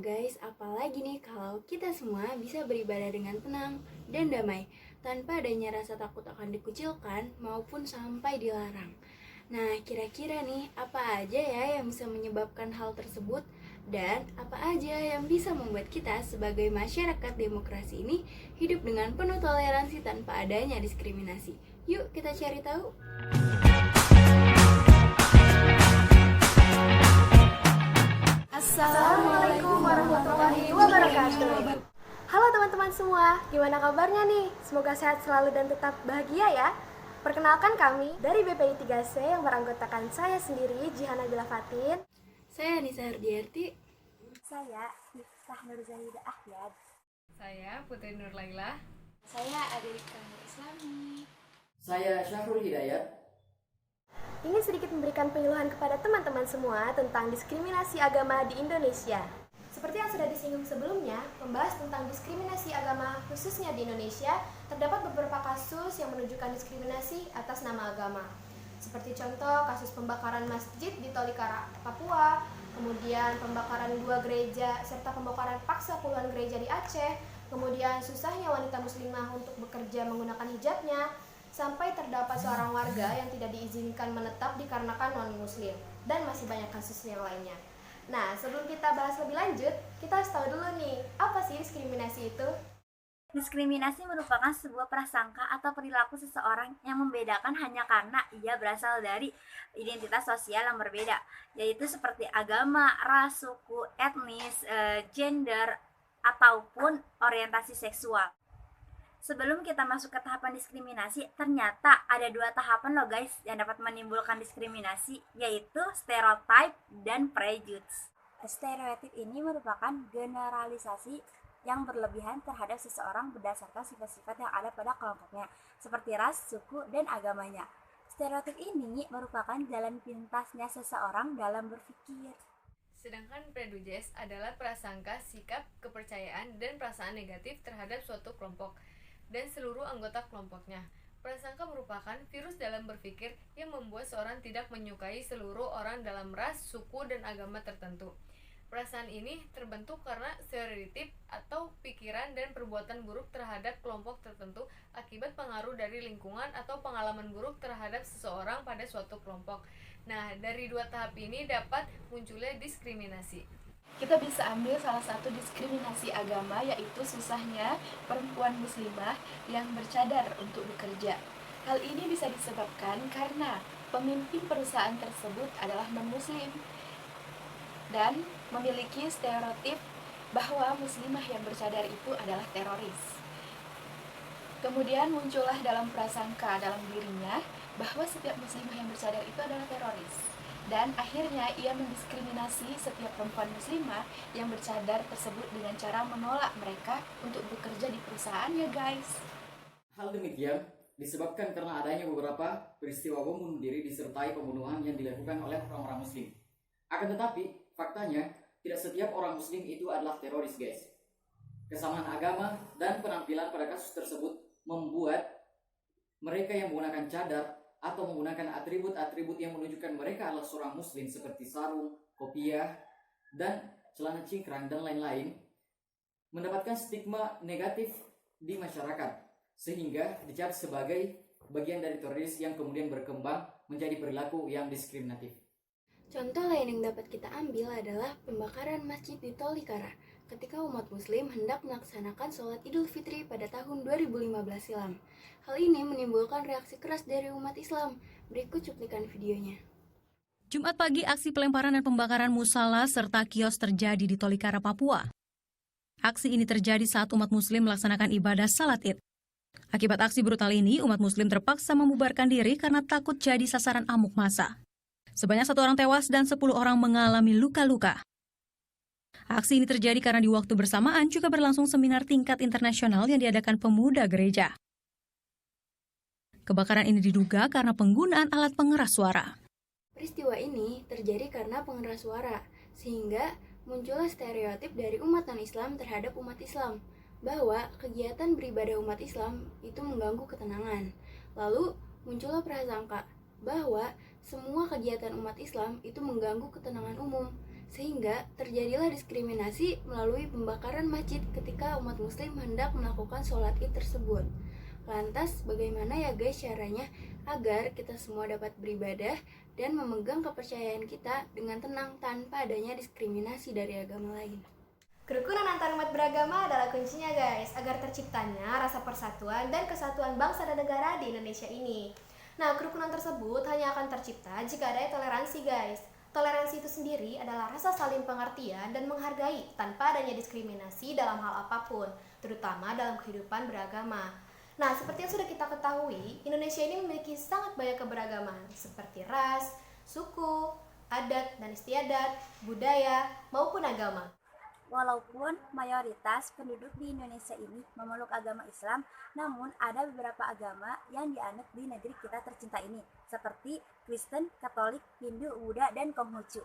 guys, apalagi nih kalau kita semua bisa beribadah dengan tenang dan damai tanpa adanya rasa takut akan dikucilkan maupun sampai dilarang. Nah, kira-kira nih apa aja ya yang bisa menyebabkan hal tersebut dan apa aja yang bisa membuat kita sebagai masyarakat demokrasi ini hidup dengan penuh toleransi tanpa adanya diskriminasi. Yuk kita cari tahu. Assalamualaikum warahmatullahi wabarakatuh. Halo teman-teman semua, gimana kabarnya nih? Semoga sehat selalu dan tetap bahagia ya. Perkenalkan kami dari BPI 3C yang beranggotakan saya sendiri, Jihan Nabila Fatin. Saya Anissa Hardiarti. Saya Miftah Nurzahida Ahyad. Saya Putri Nur Laila. Saya Adelika Nur Islami. Saya Syahrul Hidayat. Ingin sedikit memberikan penyuluhan kepada teman-teman semua tentang diskriminasi agama di Indonesia. Seperti yang sudah disinggung sebelumnya, membahas tentang diskriminasi agama khususnya di Indonesia, terdapat beberapa kasus yang menunjukkan diskriminasi atas nama agama. Seperti contoh kasus pembakaran masjid di Tolikara, Papua, kemudian pembakaran 2 gereja, serta pembakaran paksa puluhan gereja di Aceh, kemudian susahnya wanita muslimah untuk bekerja menggunakan hijabnya, sampai terdapat seorang warga yang tidak diizinkan menetap dikarenakan non-muslim, dan masih banyak kasus yang lainnya. Nah, sebelum kita bahas lebih lanjut, kita harus tahu dulu nih, apa sih diskriminasi itu? Diskriminasi merupakan sebuah prasangka atau perilaku seseorang yang membedakan hanya karena ia berasal dari identitas sosial yang berbeda, yaitu seperti agama, ras, suku, etnis, gender, ataupun orientasi seksual. Sebelum kita masuk ke tahapan diskriminasi, ternyata ada 2 tahapan loh guys yang dapat menimbulkan diskriminasi, yaitu stereotype dan prejudice. Stereotip ini merupakan generalisasi yang berlebihan terhadap seseorang berdasarkan sifat-sifat yang ada pada kelompoknya, seperti ras, suku, dan agamanya. Stereotip ini merupakan jalan pintasnya seseorang dalam berpikir. Sedangkan prejudice adalah prasangka, sikap, kepercayaan, dan perasaan negatif terhadap suatu kelompok dan seluruh anggota kelompoknya. Prasangka merupakan virus dalam berpikir yang membuat seorang tidak menyukai seluruh orang dalam ras, suku, dan agama tertentu. Perasaan ini terbentuk karena stereotip atau pikiran dan perbuatan buruk terhadap kelompok tertentu akibat pengaruh dari lingkungan atau pengalaman buruk terhadap seseorang pada suatu kelompok. Nah, dari 2 tahap ini dapat munculnya diskriminasi. Kita bisa ambil salah satu diskriminasi agama, yaitu susahnya perempuan muslimah yang bercadar untuk bekerja. Hal ini bisa disebabkan karena pemimpin perusahaan tersebut adalah non-muslim dan memiliki stereotip bahwa muslimah yang bercadar itu adalah teroris. Kemudian muncullah dalam prasangka dalam dirinya bahwa setiap muslimah yang bercadar itu adalah teroris. Dan akhirnya ia mendiskriminasi setiap perempuan muslimah yang bercadar tersebut dengan cara menolak mereka untuk bekerja di perusahaannya guys. Hal demikian disebabkan karena adanya beberapa peristiwa bom bunuh diri disertai pembunuhan yang dilakukan oleh orang-orang muslim. Akan tetapi, faktanya tidak setiap orang muslim itu adalah teroris guys. Kesamaan agama dan penampilan pada kasus tersebut membuat mereka yang menggunakan cadar atau menggunakan atribut-atribut yang menunjukkan mereka adalah seorang muslim seperti sarung, kopiah, dan celana cingkrang dan lain-lain mendapatkan stigma negatif di masyarakat sehingga dicap sebagai bagian dari teroris yang kemudian berkembang menjadi perilaku yang diskriminatif. Contoh lain yang dapat kita ambil adalah pembakaran masjid di Tolikara ketika umat muslim hendak melaksanakan sholat Idul Fitri pada tahun 2015 silam. Hal ini menimbulkan reaksi keras dari umat Islam. Berikut cuplikan videonya. Jumat pagi, aksi pelemparan dan pembakaran musala serta kios terjadi di Tolikara, Papua. Aksi ini terjadi saat umat muslim melaksanakan ibadah salat Id. Akibat aksi brutal ini, umat muslim terpaksa membubarkan diri karena takut jadi sasaran amuk massa. Sebanyak 1 orang tewas dan 10 orang mengalami luka-luka. Aksi ini terjadi karena di waktu bersamaan juga berlangsung seminar tingkat internasional yang diadakan pemuda gereja. Kebakaran ini diduga karena penggunaan alat pengeras suara. Peristiwa ini terjadi karena pengeras suara, sehingga muncullah stereotip dari umat non-Islam terhadap umat Islam, bahwa kegiatan beribadah umat Islam itu mengganggu ketenangan. Lalu muncullah prasangka bahwa semua kegiatan umat Islam itu mengganggu ketenangan umum, Sehingga terjadilah diskriminasi melalui pembakaran masjid ketika umat muslim hendak melakukan sholat id tersebut. Lantas bagaimana ya guys caranya agar kita semua dapat beribadah dan memegang kepercayaan kita dengan tenang tanpa adanya diskriminasi dari agama lain? Kerukunan antar umat beragama adalah kuncinya guys, agar terciptanya rasa persatuan dan kesatuan bangsa dan negara di Indonesia ini. Nah, kerukunan tersebut hanya akan tercipta jika ada toleransi guys. Toleransi itu sendiri adalah rasa saling pengertian dan menghargai tanpa adanya diskriminasi dalam hal apapun, terutama dalam kehidupan beragama. Nah, seperti yang sudah kita ketahui, Indonesia ini memiliki sangat banyak keberagaman, seperti ras, suku, adat dan istiadat, budaya, maupun agama. Walaupun mayoritas penduduk di Indonesia ini memeluk agama Islam, namun ada beberapa agama yang dianut di negeri kita tercinta ini, seperti Kristen, Katolik, Hindu, Buddha, dan Konghucu.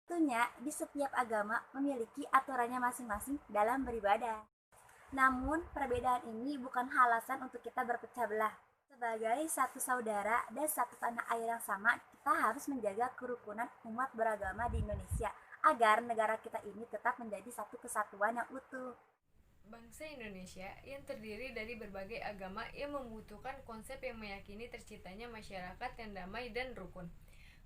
Tentunya di setiap agama memiliki aturannya masing-masing dalam beribadah. Namun perbedaan ini bukan alasan untuk kita berpecah belah. Sebagai satu saudara dan satu tanah air yang sama, kita harus menjaga kerukunan umat beragama di Indonesia agar negara kita ini tetap menjadi satu kesatuan yang utuh. Bangsa Indonesia yang terdiri dari berbagai agama yang membutuhkan konsep yang meyakini terciptanya masyarakat yang damai dan rukun.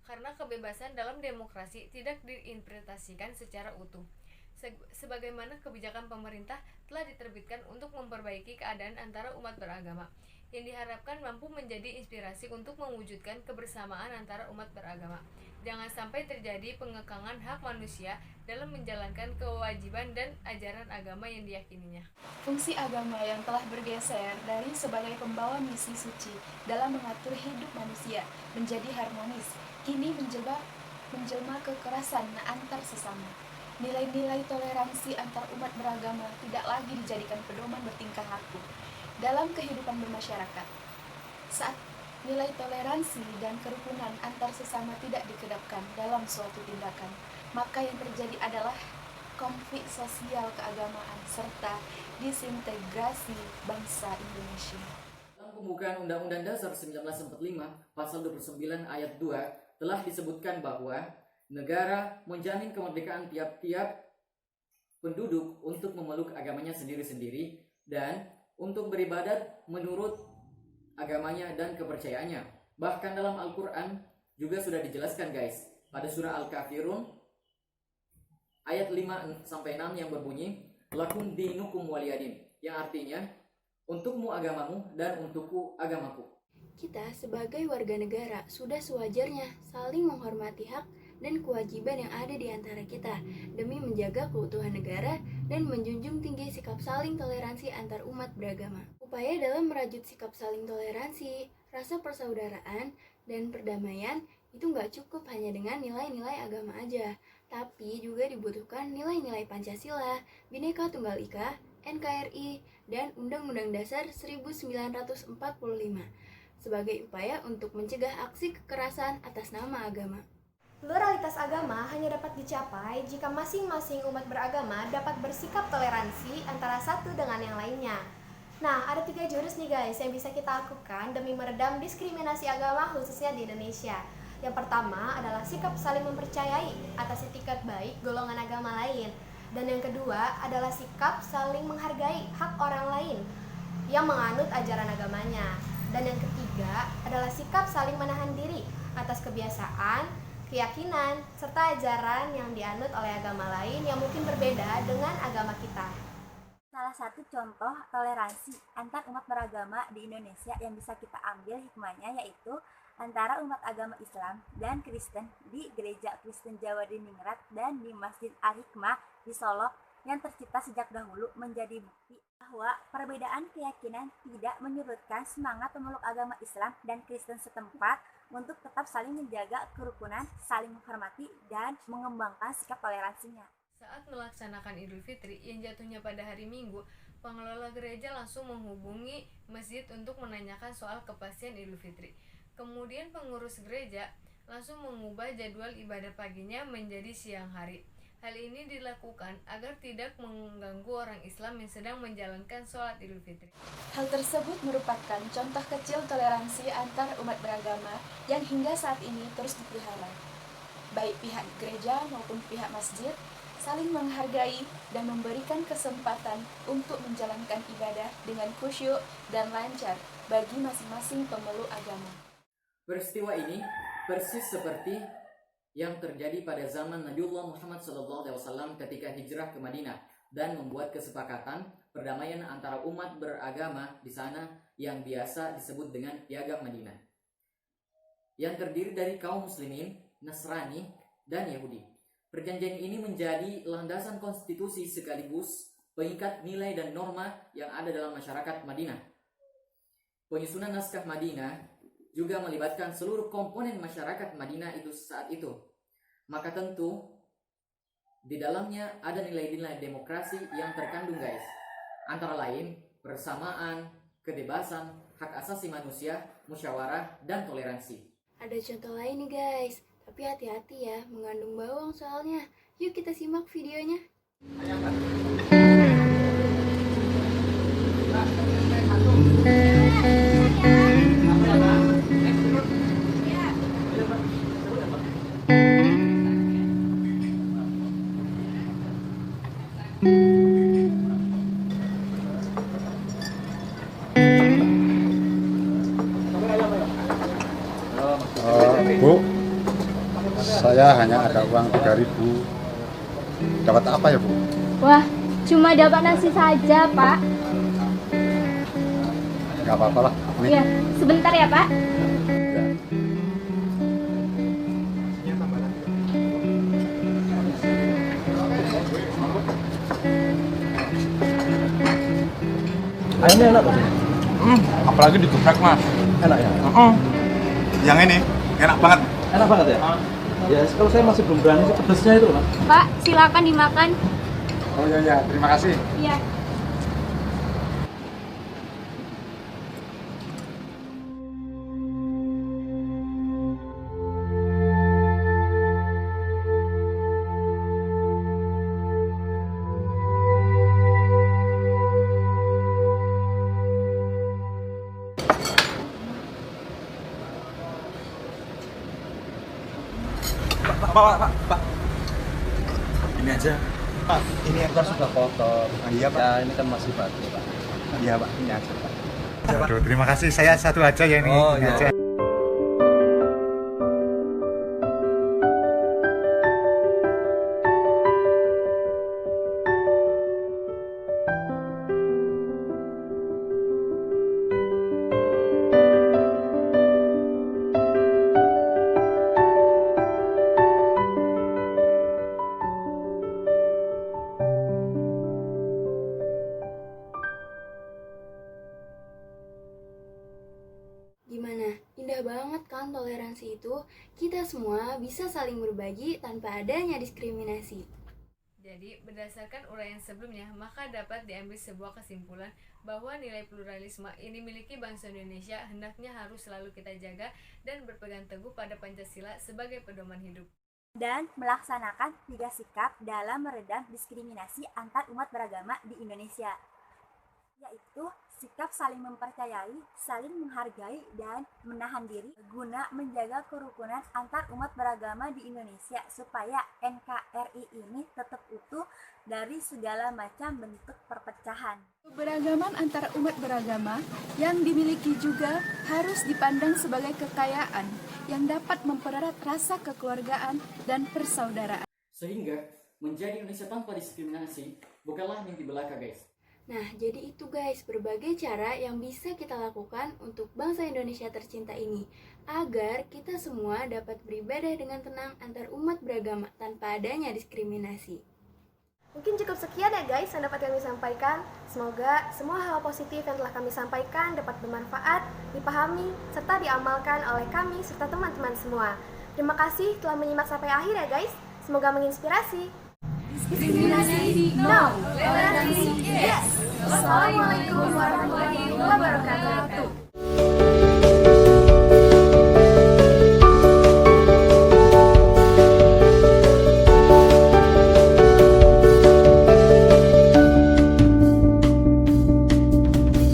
Karena kebebasan dalam demokrasi tidak diinterpretasikan secara utuh. Sebagaimana kebijakan pemerintah telah diterbitkan untuk memperbaiki keadaan antara umat beragama, yang diharapkan mampu menjadi inspirasi untuk mewujudkan kebersamaan antara umat beragama. Jangan sampai terjadi pengekangan hak manusia dalam menjalankan kewajiban dan ajaran agama yang diyakininya. Fungsi agama yang telah bergeser dari sebagai pembawa misi suci dalam mengatur hidup manusia menjadi harmonis, kini menjelma kekerasan antar sesama. Nilai-nilai toleransi antar umat beragama tidak lagi dijadikan pedoman bertingkah laku dalam kehidupan bermasyarakat. Saat nilai toleransi dan kerukunan antar sesama tidak dikedapkan dalam suatu tindakan, maka yang terjadi adalah konflik sosial keagamaan serta disintegrasi bangsa Indonesia. Dalam pembukaan Undang-Undang Dasar 1945, Pasal 29 Ayat 2 telah disebutkan bahwa negara menjamin kemerdekaan tiap-tiap penduduk untuk memeluk agamanya sendiri-sendiri dan untuk beribadat menurut agamanya dan kepercayaannya. Bahkan dalam Al-Quran juga sudah dijelaskan guys, pada surah Al-Kafirun ayat 5-6 yang berbunyi lakum dinukum waliyadin, yang artinya untukmu agamamu dan untukku agamaku. Kita sebagai warga negara sudah sewajarnya saling menghormati hak dan kewajiban yang ada di antara kita demi menjaga keutuhan negara dan menjunjung tinggi sikap saling toleransi antar umat beragama. Upaya dalam merajut sikap saling toleransi, rasa persaudaraan, dan perdamaian itu nggak cukup hanya dengan nilai-nilai agama aja, tapi juga dibutuhkan nilai-nilai Pancasila, Bhinneka Tunggal Ika, NKRI, dan Undang-Undang Dasar 1945 sebagai upaya untuk mencegah aksi kekerasan atas nama agama. Pluralitas agama hanya dapat dicapai jika masing-masing umat beragama dapat bersikap toleransi antara satu dengan yang lainnya. Nah, ada 3 jurus nih guys yang bisa kita lakukan demi meredam diskriminasi agama khususnya di Indonesia. Yang pertama adalah sikap saling mempercayai atas etikat baik golongan agama lain. Dan yang kedua adalah sikap saling menghargai hak orang lain yang menganut ajaran agamanya. Dan yang ketiga adalah sikap saling menahan diri atas kebiasaan, keyakinan, serta ajaran yang dianut oleh agama lain yang mungkin berbeda dengan agama kita. Salah satu contoh toleransi antar umat beragama di Indonesia yang bisa kita ambil hikmahnya yaitu antara umat agama Islam dan Kristen di Gereja Kristen Jawa di Ningrat dan di Masjid Al-Hikmah di Solo yang tercipta sejak dahulu menjadi bukti bahwa perbedaan keyakinan tidak menyurutkan semangat pemeluk agama Islam dan Kristen setempat untuk tetap saling menjaga kerukunan, saling menghormati, dan mengembangkan sikap toleransinya. Saat melaksanakan Idul Fitri yang jatuhnya pada hari Minggu, pengelola gereja langsung menghubungi masjid untuk menanyakan soal kepastian Idul Fitri. Kemudian pengurus gereja langsung mengubah jadwal ibadah paginya menjadi siang hari. Hal ini dilakukan agar tidak mengganggu orang Islam yang sedang menjalankan sholat Idul Fitri. Hal tersebut merupakan contoh kecil toleransi antar umat beragama yang hingga saat ini terus dipelihara. baik pihak gereja maupun pihak masjid, saling menghargai dan memberikan kesempatan untuk menjalankan ibadah dengan khusyuk dan lancar bagi masing-masing pemeluk agama. Peristiwa ini persis seperti yang terjadi pada zaman Nabiullah Muhammad SAW ketika hijrah ke Madinah dan membuat kesepakatan perdamaian antara umat beragama di sana yang biasa disebut dengan Piagam Madinah, yang terdiri dari kaum muslimin, Nasrani, dan Yahudi. Perjanjian ini menjadi landasan konstitusi sekaligus pengikat nilai dan norma yang ada dalam masyarakat Madinah. Penyusunan naskah Madinah juga melibatkan seluruh komponen masyarakat Madinah itu saat itu. Maka tentu di dalamnya ada nilai-nilai demokrasi yang terkandung, guys. Antara lain persamaan, kebebasan, hak asasi manusia, musyawarah, dan toleransi. Ada contoh lain nih guys, tapi hati-hati ya, mengandung bawang soalnya. Yuk kita simak videonya. Bu, saya hanya ada uang 3.000. Dapat apa ya, Bu? Wah, cuma dapat nasi saja, Pak. Gak apa-apa lah. Iya, sebentar ya, Pak. Ya. Ayamnya enak tuh. Apalagi digeprek, Mas. Enak ya? Yang ini enak banget. Enak banget ya? Ya, kalau saya masih belum berani sih pedasnya itu, Pak. Pak, silakan dimakan. Oh iya, terima kasih. Iya. Pak. Ini aja. Pak, ini ekor sudah kotor. Iya, Pak. Ya, ini kan masih baru, Pak. Iya, Pak. Ini aja, Pak. Aduh, terima kasih. Saya satu aja ya ini. Oh, Ini iya. aja. Gimana? Indah banget kan toleransi itu? Kita semua bisa saling berbagi tanpa adanya diskriminasi. Jadi, berdasarkan uraian sebelumnya, maka dapat diambil sebuah kesimpulan bahwa nilai pluralisme ini miliki bangsa Indonesia hendaknya harus selalu kita jaga dan berpegang teguh pada Pancasila sebagai pedoman hidup. Dan melaksanakan 3 sikap dalam meredam diskriminasi antar umat beragama di Indonesia, yaitu sikap saling mempercayai, saling menghargai, dan menahan diri guna menjaga kerukunan antar umat beragama di Indonesia supaya NKRI ini tetap utuh dari segala macam bentuk perpecahan. Keberagaman antara umat beragama yang dimiliki juga harus dipandang sebagai kekayaan yang dapat mempererat rasa kekeluargaan dan persaudaraan. Sehingga menjadi Indonesia tanpa diskriminasi bukanlah mimpi belaka, guys. Nah, jadi itu guys, berbagai cara yang bisa kita lakukan untuk bangsa Indonesia tercinta ini, agar kita semua dapat beribadah dengan tenang antar umat beragama tanpa adanya diskriminasi. Mungkin cukup sekian ya guys yang dapat kami sampaikan. Semoga semua hal positif yang telah kami sampaikan dapat bermanfaat, dipahami, serta diamalkan oleh kami serta teman-teman semua. Terima kasih telah menyimak sampai akhir ya guys. Semoga menginspirasi. Diskriminasi no, toleransi yes. Wassalamualaikum warahmatullahi wabarakatuh.